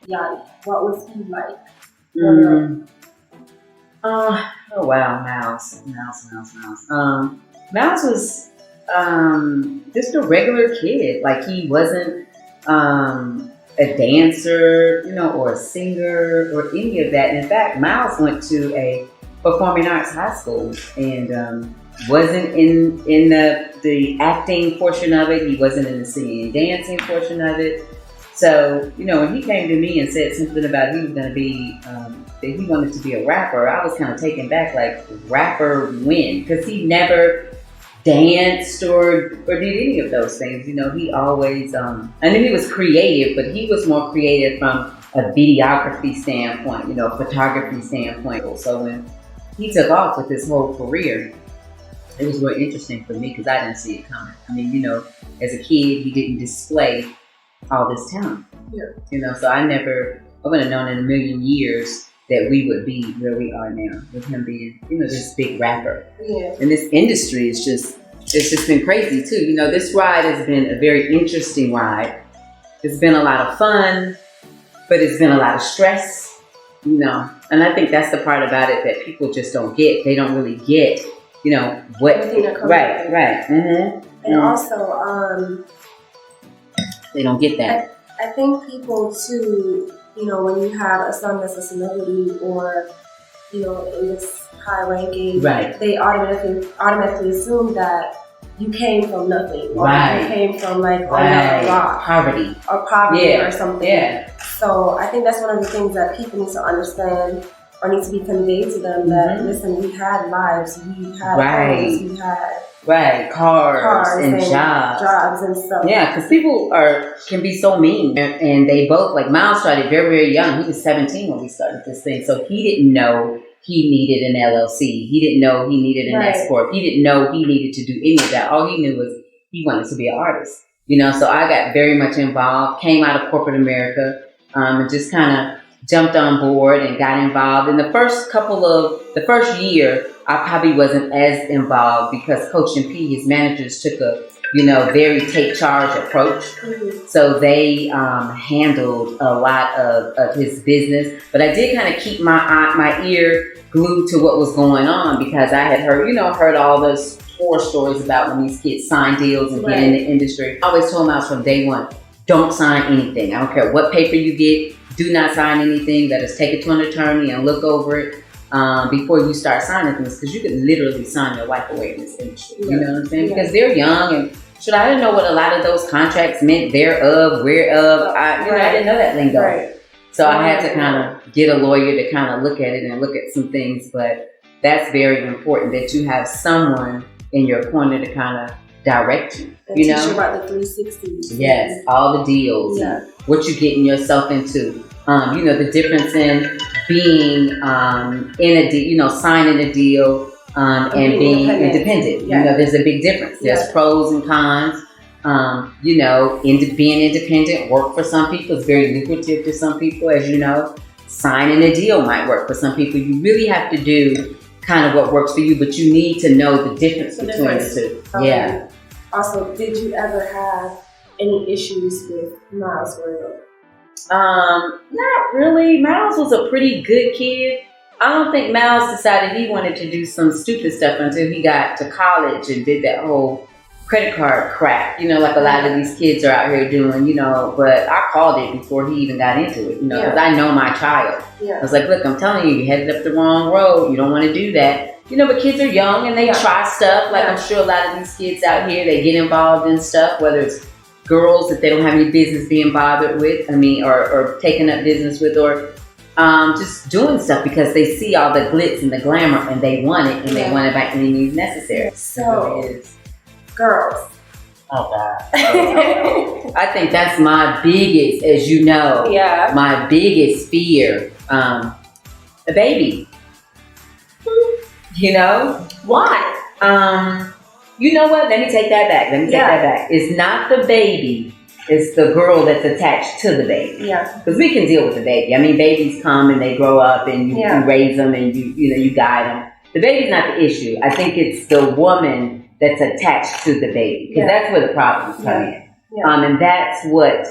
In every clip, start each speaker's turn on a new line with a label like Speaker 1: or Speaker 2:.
Speaker 1: Yanni? What was he like?
Speaker 2: Oh wow, Miles. Miles was just a regular kid. Like he wasn't a dancer, or a singer or any of that. And in fact, Miles went to a performing arts high school and wasn't in the acting portion of it. He wasn't in the singing and dancing portion of it. So, when he came to me and said something about he was going to be, that he wanted to be a rapper, I was kind of taken back, like, rapper when? Because he never danced or did any of those things. He always, I knew he was creative, but he was more creative from a videography standpoint, photography standpoint. So when he took off with his whole career, it was really interesting for me because I didn't see it coming. I mean, as a kid, he didn't display all this talent.
Speaker 1: Yeah.
Speaker 2: So I wouldn't have known in a million years that we would be where we are now with him being, this big rapper.
Speaker 1: Yeah.
Speaker 2: And this industry it's just been crazy too. This ride has been a very interesting ride. It's been a lot of fun, but it's been a lot of stress, And I think that's the part about it that people just don't get. They don't really get, what. Right. Mm-hmm.
Speaker 1: And also,
Speaker 2: they don't get that.
Speaker 1: I think people too, when you have a son that's a celebrity or, in this high ranking,
Speaker 2: right,
Speaker 1: they automatically assume that you came from nothing. Or
Speaker 2: right.
Speaker 1: You came from like on a rock.
Speaker 2: Poverty.
Speaker 1: Or something.
Speaker 2: Yeah.
Speaker 1: So I think that's one of the things that people need to understand or need to be conveyed to them that, listen, we had lives, we had homes, we had
Speaker 2: cars and jobs
Speaker 1: and stuff.
Speaker 2: Yeah, because people can be so mean, and they both, like Miles started very, very young. He was 17 when we started this thing, so he didn't know he needed an LLC. He didn't know he needed an S corp. He didn't know he needed to do any of that. All he knew was he wanted to be an artist. So I got very much involved. Came out of corporate America, and just kind of jumped on board and got involved. In the first year, I probably wasn't as involved because Coach and P, his managers, took a, very take charge approach.
Speaker 1: Mm-hmm.
Speaker 2: So they handled a lot of his business. But I did kind of keep my ear glued to what was going on because I had heard all those horror stories about when these kids sign deals and get in the industry. I always told Miles from day one, don't sign anything. I don't care what paper you get. Do not sign anything. Let us take it to an attorney and look over it before you start signing things, because you could literally sign your life away in this industry. You know what I'm saying? Because they're young, and I didn't know what a lot of those contracts meant, thereof, whereof. I didn't know that lingo.
Speaker 1: Right.
Speaker 2: So I had to kind of get a lawyer to kind of look at it and look at some things. But that's very important that you have someone in your corner to kind of direct you.
Speaker 1: And teach you about the 360s.
Speaker 2: Yes, all the deals.
Speaker 1: Yeah.
Speaker 2: What you're getting yourself into. The difference in being in a deal, signing a deal and being independent.
Speaker 1: Yeah.
Speaker 2: There's a big difference. There's pros and cons. Being independent work for some people. It's very lucrative to some people, as you know. Signing a deal might work for some people. You really have to do kind of what works for you, but you need to know the difference between the two. Yeah.
Speaker 1: Also, did you ever have any issues with Miles growing up?
Speaker 2: Not really. Miles was a pretty good kid. I don't think Miles decided he wanted to do some stupid stuff until he got to college and did that whole credit card crap, like a lot of these kids are out here doing, but I called it before he even got into it, because I know my child.
Speaker 1: Yeah.
Speaker 2: I was like, look, I'm telling you, you headed up the wrong road. You don't want to do that. But kids are young and they try stuff. Like I'm sure a lot of these kids out here, they get involved in stuff, whether it's girls that they don't have any business being bothered with, or taking up business with, or just doing stuff because they see all the glitz and the glamour and they want it, and they want it by any means necessary.
Speaker 1: So, girls.
Speaker 2: Oh God. I think that's my biggest, as you know, my biggest fear, a baby.
Speaker 1: Why?
Speaker 2: You know what? Let me take that back. It's not the baby. It's the girl that's attached to the baby.
Speaker 1: Yeah.
Speaker 2: Because we can deal with the baby. I mean, babies come and they grow up and you raise them and you guide them. The baby's not the issue. I think it's the woman that's attached to the baby. Because that's where the problems come in.
Speaker 1: Yeah.
Speaker 2: And that's what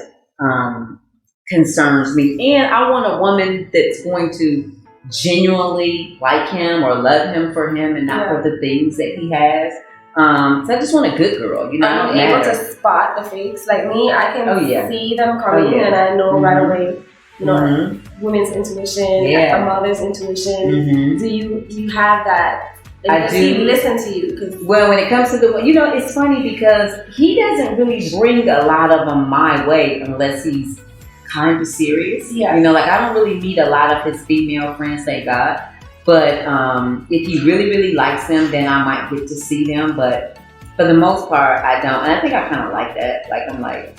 Speaker 2: concerns me. And I want a woman that's going to genuinely like him or love him for him and not for the things that he has. So I just want a good girl, you know.
Speaker 1: I'm able to spot the fakes. Like me, I can see them coming, and I know right away. You know, women's intuition, a mother's intuition. Do you have that? And does he listen to you? Cause
Speaker 2: well, when it comes to the, you know, it's funny because he doesn't really bring a lot of them my way unless he's kind of serious. You know, like I don't really meet a lot of his female friends, thank God. But if he really, really likes them, then I might get to see them. But for the most part, I don't. And I think I kind of like that. Like I'm like,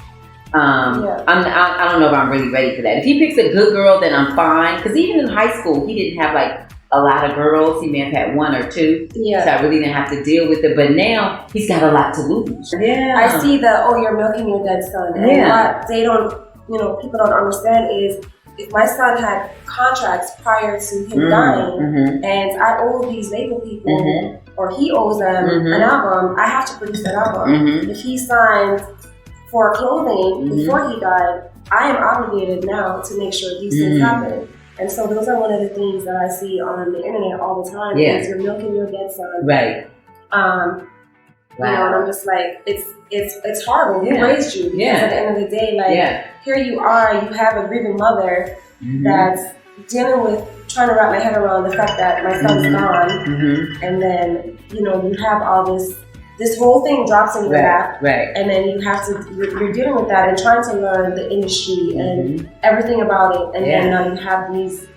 Speaker 2: I don't know if I'm really ready for that. If he picks a good girl, then I'm fine. Because even in high school, he didn't have like a lot of girls. He may have had one or two. So I really didn't have to deal with it. But now he's got a lot to lose.
Speaker 1: I see you're milking your dead son. And what they don't, you know, people don't understand is, if my son had contracts prior to him dying, and I owe these label people, or he owes them an album, I have to produce that album. If he signed for clothing before he died, I am obligated now to make sure these things happen. And so those are one of the things that I see on the internet all the time. Is you're milking your dead son.
Speaker 2: Right.
Speaker 1: You know, and I'm just like, it's horrible. Who raised you? Because at the end of the day, like, here you are, you have a grieving mother that's dealing with, trying to wrap my head around the fact that my son's gone, and then, you know, you have all this whole thing drops in your lap, and then you have to, you're dealing with that and trying to learn the industry and everything about it, and then now you have these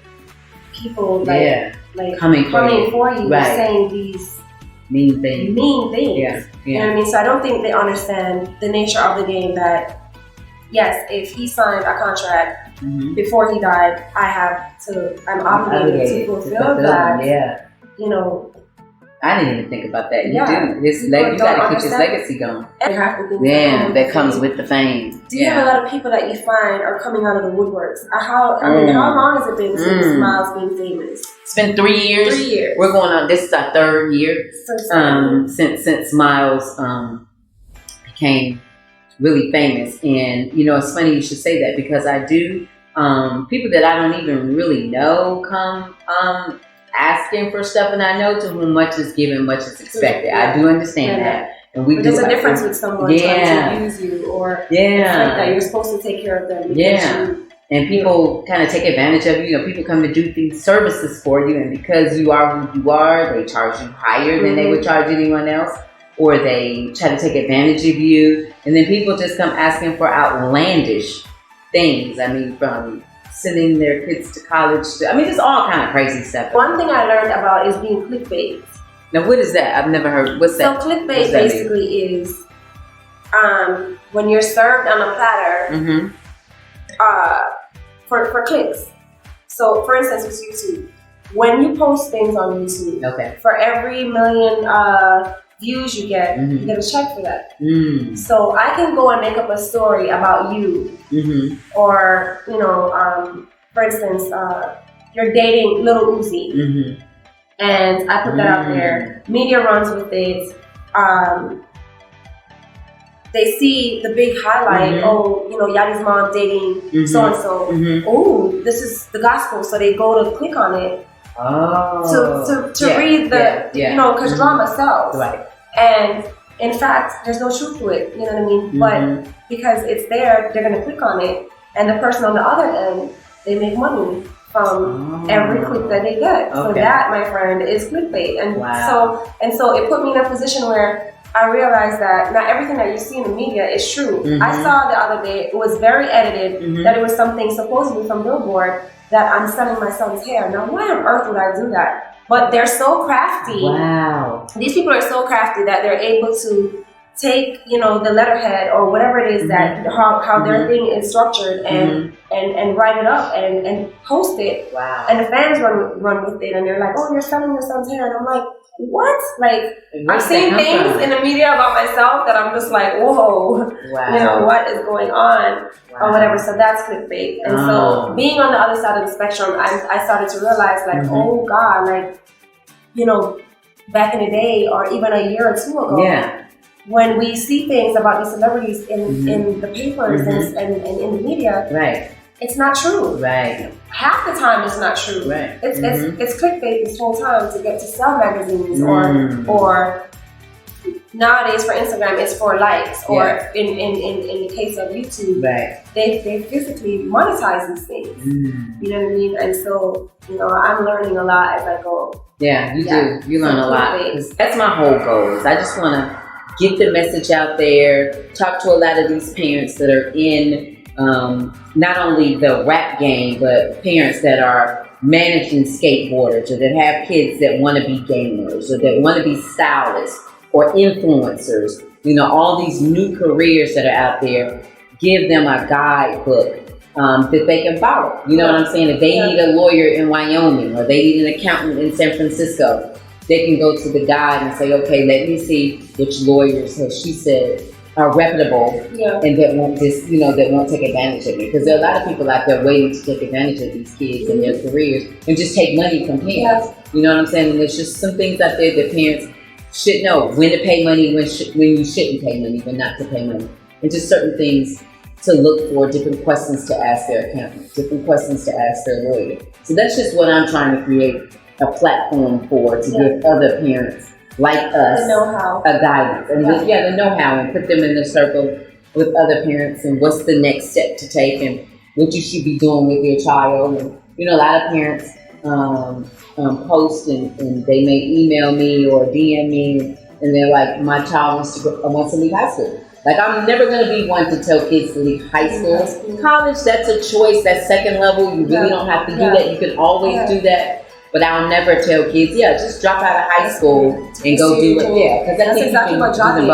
Speaker 1: people like coming for you, saying these
Speaker 2: mean things.
Speaker 1: You know what I mean? So I don't think they understand the nature of the game that, yes, if he signed a contract before he died, I'm obligated to fulfill that. You know,
Speaker 2: I didn't even think about that. You do. You got to keep his legacy going. That comes with the fame.
Speaker 1: Do you have a lot of people that you find are coming out of the woodworks? How long has it been since Smiles being famous?
Speaker 2: It's been 3 years.
Speaker 1: 3 years.
Speaker 2: We're going on. This is our 3rd year since Smiles became really famous. And you know, it's funny you should say that because I do. People that I don't even really know come asking for stuff, and I know to whom much is given, much is expected. I do understand that. And there's
Speaker 1: a difference with someone trying to use you or expect that you're supposed to take care of them.
Speaker 2: And people kind of take advantage of you. You know, people come to do these services for you, and because you are who you are, they charge you higher than they would charge anyone else, or they try to take advantage of you. And then people just come asking for outlandish things. I mean, from sending their kids to college. Just all kind of crazy stuff.
Speaker 1: One thing I learned about is being clickbait.
Speaker 2: Now, what is that? I've never heard. What's that?
Speaker 1: So clickbait basically is when you're served on a platter for clicks. So, for instance, with YouTube, when you post things on YouTube, for every million views you get a check for that. So I can go and make up a story about you, or you know, for instance, you're dating Little Uzi, and I put that out there. Media runs with it. They see the big highlight. Oh, you know, Yachty's mom dating so and so. Oh, this is the gospel. So they go to click on it. To read the, you know, because drama sells. And in fact, there's no truth to it, you know what I mean? But because it's there, they're going to click on it. And the person on the other end, they make money from every click that they get. So that, my friend, is clickbait. And so it put me in a position where I realized that not everything that you see in the media is true. I saw the other day, it was very edited, that it was something supposedly from Billboard that I'm selling my son's hair. Now, why on earth would I do that? But they're so crafty. These people are so crafty that they're able to take, you know, the letterhead or whatever it is that how their thing is structured and write it up and post it. And the fans run with it, and they're like, "Oh, you're selling your son's hair," and I'm like, "What?" Like, I'm seeing things in the media about myself that I'm just like, "Whoa, you know, what is going on?" Or whatever. So that's clickbait. And so being on the other side of the spectrum, I started to realize, like, oh God, like, you know, back in the day, or even a year or two ago, when we see things about these celebrities in the papers and in the media, it's not true.
Speaker 2: Right.
Speaker 1: Half the time it's not true.
Speaker 2: Right.
Speaker 1: It's clickbait this whole time to get to sell magazines or nowadays for Instagram it's for likes or in the case of YouTube, they physically monetize these things. You know what I mean? And so, you know, I'm learning a lot as I go.
Speaker 2: Yeah, you do. You learn a lot. That's my whole goal. Is I just want to get the message out there, talk to a lot of these parents that are in not only the rap game, but parents that are managing skateboarders or that have kids that want to be gamers or that want to be stylists or influencers. You know, all these new careers that are out there, give them a guidebook that they can follow. You know what I'm saying? If they need a lawyer in Wyoming or they need an accountant in San Francisco, they can go to the guide and say, okay, let me see which lawyers, as she said, are reputable and that won't just, you know, that won't take advantage of me. Because there are a lot of people out there waiting to take advantage of these kids and their careers and just take money from parents. You know what I'm saying? And there's just some things out there that parents should know when to pay money, when you shouldn't pay money, when not to pay money. And just certain things to look for, different questions to ask their accountant, different questions to ask their lawyer. So that's just what I'm trying to create a platform for, to give other parents like us a guidance. And the know-how, and put them in the circle with other parents and what's the next step to take and what you should be doing with your child. And, you know, a lot of parents post and they may email me or DM me and they're like, my child wants to leave high school. Like, I'm never going to be one to tell kids to leave high school. College, that's a choice. That's second level. You really don't have to do that. You can always do that. But I'll never tell kids, just drop out of high school and go do it. Because
Speaker 1: that's exactly what John did.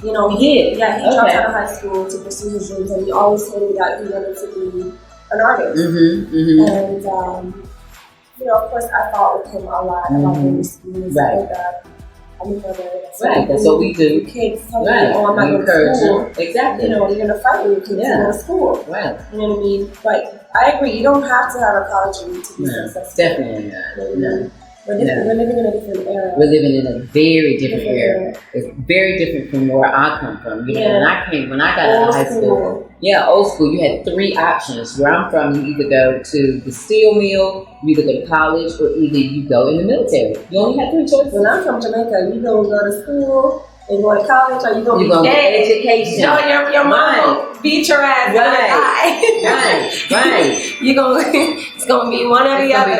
Speaker 1: You know, he dropped out of high school to pursue his dreams, and he always told me that he wanted to be an artist. And, you know, of course, I fought with him a lot about going to school and stuff like that. I'm a mother.
Speaker 2: That's what we do.
Speaker 1: Kids tell me, oh, I'm not going to school.
Speaker 2: Exactly.
Speaker 1: You know, you're going to fight with your kids to go to school.
Speaker 2: Right.
Speaker 1: You know what I mean? But I agree, you don't have to have a college degree to be successful.
Speaker 2: Definitely not. No.
Speaker 1: We're living in a different era.
Speaker 2: We're living in a very different era. It's very different from where I come from. You know, when I got out of high school. Old school. You had three options. Where I'm from, you either go to the steel mill, you either go to college, or either you go in the military. You only had three choices. When I'm from Jamaica, you don't go to school and go to college, or you going to get education. Your mom beat your ass. Right. It's going to be one or the other.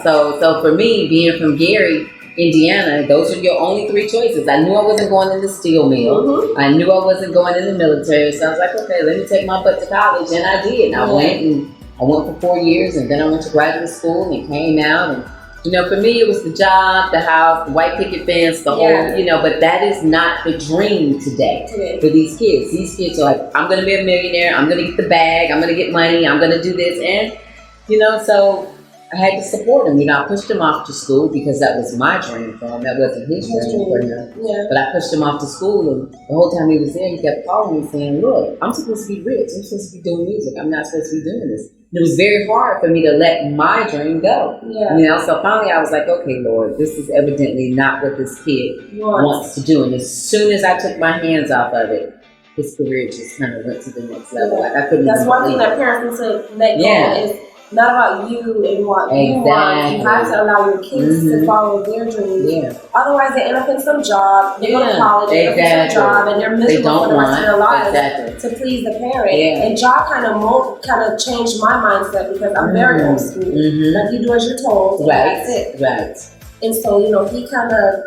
Speaker 2: So for me, being from Gary, Indiana, those are your only three choices. I knew I wasn't going in the steel mill. I knew I wasn't going in the military. So I was like, okay, let me take my butt to college. And I did. And I went for 4 years, and then I went to graduate school and came out. And, you know, for me, it was the job, the house, the white picket fence, the whole, you know, but that is not the dream today for these kids. These kids are like, I'm going to be a millionaire. I'm going to get the bag. I'm going to get money. I'm going to do this. And, you know, so I had to support him. You know, I pushed him off to school because that was my dream for him. That wasn't his dream for him. But I pushed him off to school, and the whole time he was there, he kept calling me saying, look, I'm supposed to be rich. I'm supposed to be doing music. I'm not supposed to be doing this. And it was very hard for me to let my dream go. You know, so finally I was like, okay, Lord, this is evidently not what this kid wants to do. And as soon as I took my hands off of it, his career just kind of went to the next level. Like, I couldn't. That's one thing that parents need to let go is not about you and what you want. You have to allow your kids to follow their dreams. Otherwise, they end up in some job. They go to college, they end up in some job, and they're miserable for the rest of their lives to please the parent. And job kind of changed my mindset because I'm very old school. Like, you do as you're told, and that's it. And so, you know, he kind of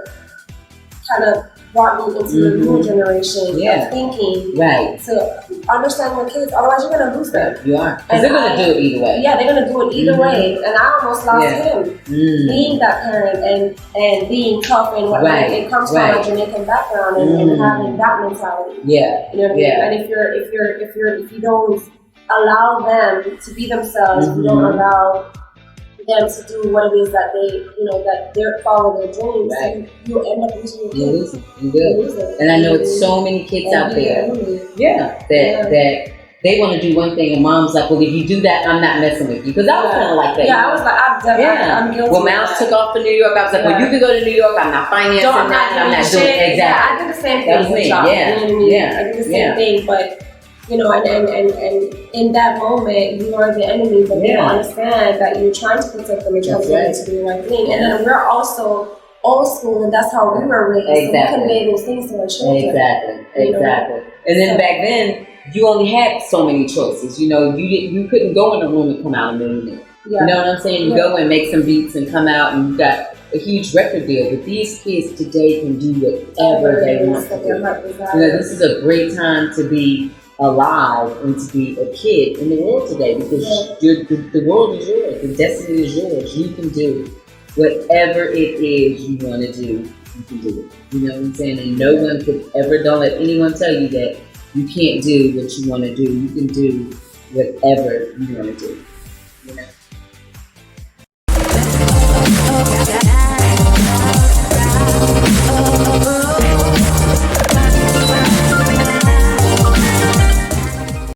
Speaker 2: brought me into the new generation of thinking to understand your kids. Otherwise, you're going to lose them. You are. Because they're going to do it either way. Yeah, they're going to do it either way. And I almost lost him. Being that parent and being tough and whatnot. It comes from a Jamaican background and having that mentality. You know what I mean? And if you don't allow them to be themselves, if you don't allow them to do what it is that they, you know, that they're follow their dreams, and you'll end up losing your kids. You will. And I know it's so many kids out there that they want to do one thing, and mom's like, well, if you do that, I'm not messing with you. Because I was kind of like that. I was like, I'm guilty. When Miles took off for New York, I was like, well, you can go to New York, I'm not financing that, I'm not doing it. Exactly. I did the same thing with John. I did the same thing, but
Speaker 1: you know, and in that moment, you are the enemy, but they don't understand that you're trying to protect them and trying to get them to do the right thing. And then we're also old school, and that's how we were raised.
Speaker 2: Exactly.
Speaker 1: So we convey those things to our children.
Speaker 2: Exactly. And then back then, you only had so many choices. You know, you couldn't go in a room and come out a millionaire. You know what I'm saying? You go and make some beats and come out, and you got a huge record deal. But these kids today can do whatever they want to do. You know, this is a great time to be alive and to be a kid in the world today, because the world is yours. The destiny is yours. You can do whatever it is you want to do. You can do it. You know what I'm saying? And no one could ever, don't let anyone tell you that you can't do what you want to do. You can do whatever you want to do.